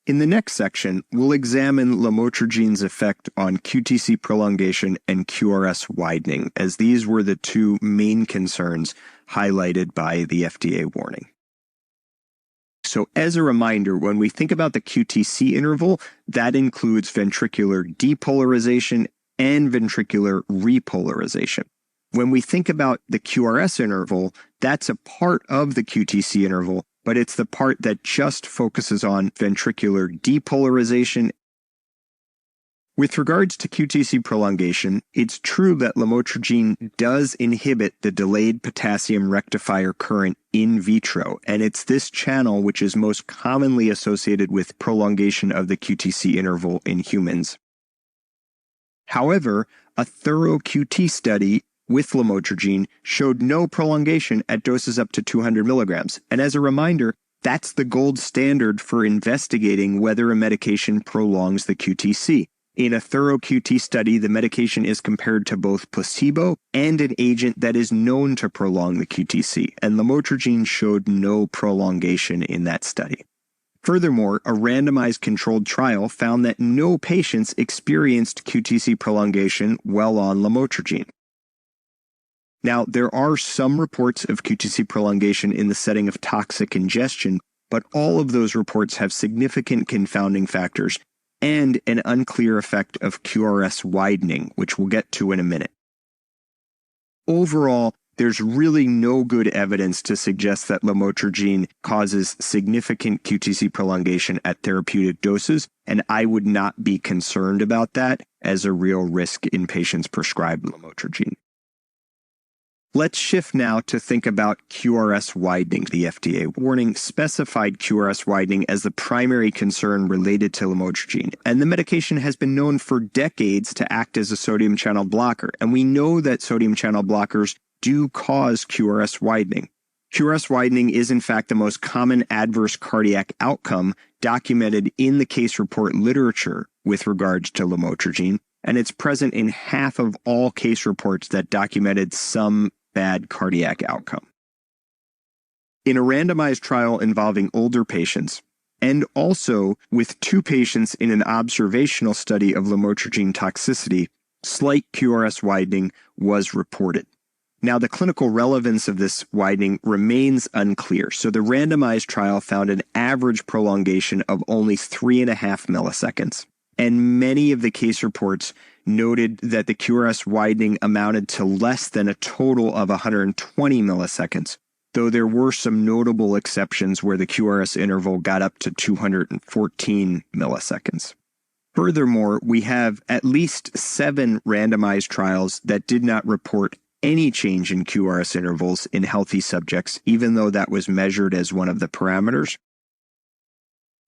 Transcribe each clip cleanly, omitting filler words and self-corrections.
In the next section, we'll examine lamotrigine's effect on QTc prolongation and QRS widening, as these were the two main concerns highlighted by the FDA warning. So as a reminder, when we think about the QTc interval, that includes ventricular depolarization and ventricular repolarization. When we think about the QRS interval, that's a part of the QTc interval, but it's the part that just focuses on ventricular depolarization. With regards to QTc prolongation, it's true that lamotrigine does inhibit the delayed potassium rectifier current in vitro, and it's this channel which is most commonly associated with prolongation of the QTc interval in humans. However, a thorough QT study with lamotrigine showed no prolongation at doses up to 200 milligrams. And as a reminder, that's the gold standard for investigating whether a medication prolongs the QTc. In a thorough QT study, the medication is compared to both placebo and an agent that is known to prolong the QTc, and lamotrigine showed no prolongation in that study. Furthermore, a randomized controlled trial found that no patients experienced QTc prolongation while on lamotrigine. Now, there are some reports of QTc prolongation in the setting of toxic ingestion, but all of those reports have significant confounding factors and an unclear effect of QRS widening, which we'll get to in a minute. Overall, there's really no good evidence to suggest that lamotrigine causes significant QTc prolongation at therapeutic doses, and I would not be concerned about that as a real risk in patients prescribed lamotrigine. Let's shift now to think about QRS widening. The FDA warning specified QRS widening as the primary concern related to lamotrigine, and the medication has been known for decades to act as a sodium channel blocker, and we know that sodium channel blockers do cause QRS widening. QRS widening is in fact the most common adverse cardiac outcome documented in the case report literature with regards to lamotrigine, and it's present in half of all case reports that documented some bad cardiac outcome. In a randomized trial involving older patients, and also with 2 patients in an observational study of lamotrigine toxicity, slight QRS widening was reported. Now, the clinical relevance of this widening remains unclear, so the randomized trial found an average prolongation of only 3.5 milliseconds. And many of the case reports noted that the QRS widening amounted to less than a total of 120 milliseconds, though there were some notable exceptions where the QRS interval got up to 214 milliseconds. Furthermore, we have at least 7 randomized trials that did not report any change in QRS intervals in healthy subjects, even though that was measured as one of the parameters.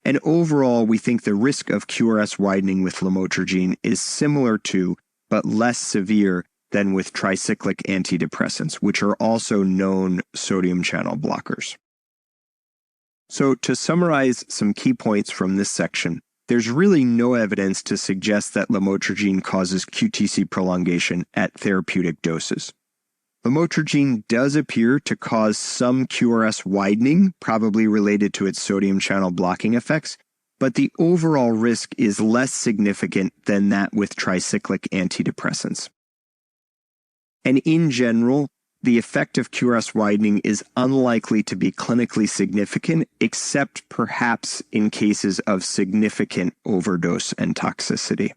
And overall, we think the risk of QRS widening with lamotrigine is similar to, but less severe than with tricyclic antidepressants, which are also known sodium channel blockers. So to summarize some key points from this section, there's really no evidence to suggest that lamotrigine causes QTc prolongation at therapeutic doses. Lamotrigine does appear to cause some QRS widening, probably related to its sodium channel blocking effects, but the overall risk is less significant than that with tricyclic antidepressants. And in general, the effect of QRS widening is unlikely to be clinically significant, except perhaps in cases of significant overdose and toxicity.